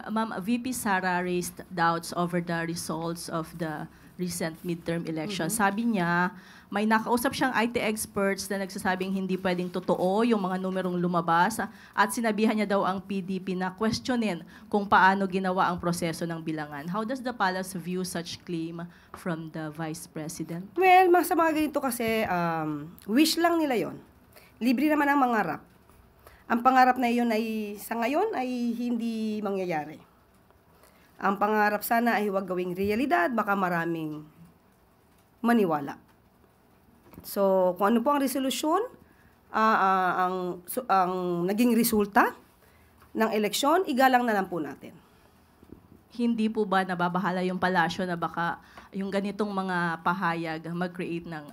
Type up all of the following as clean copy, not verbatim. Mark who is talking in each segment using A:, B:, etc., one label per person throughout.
A: Ma'am, VP Sara raised doubts over the results of the recent midterm election. Sabi niya, may nakausap siyang IT experts na nagsasabing hindi pwedeng totoo yung mga numerong lumabas at sinabihan niya daw ang PDP na questionin kung paano ginawa ang proseso ng bilangan. How does the palace view such claim from the Vice President?
B: Well, sa mga ganito kasi, wish lang nila yon. Libre naman ang mangarap. Ang pangarap na iyon ay, sa ngayon, ay hindi mangyayari. Ang pangarap sana ay huwag gawing realidad, baka maraming maniwala. So, kung ano po ang resolusyon, ang naging resulta ng eleksyon, igalang na lang po natin.
A: Hindi po ba nababahala yung palasyo na baka yung ganitong mga pahayag mag-create ng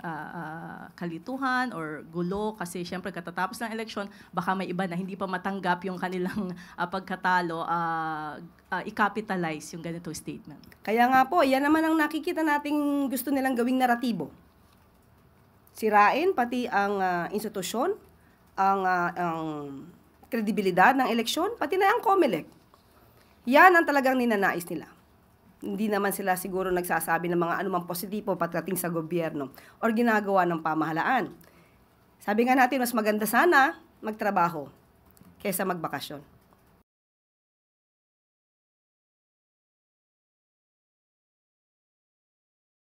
A: kalituhan or gulo? Kasi syempre katatapos ng eleksyon, baka may iba na hindi pa matanggap yung kanilang pagkatalo, i-capitalize yung ganitong statement.
B: Kaya nga po, yan naman ang nakikita nating gusto nilang gawing naratibo. Sirain pati ang institusyon, ang kredibilidad ng eleksyon, pati na ang COMELEC. Yan ang talagang ninanais nila. Hindi naman sila siguro nagsasabi ng mga anumang positibo pagdating sa gobyerno o ginagawa ng pamahalaan. Sabi nga natin, mas maganda sana magtrabaho kaysa magbakasyon.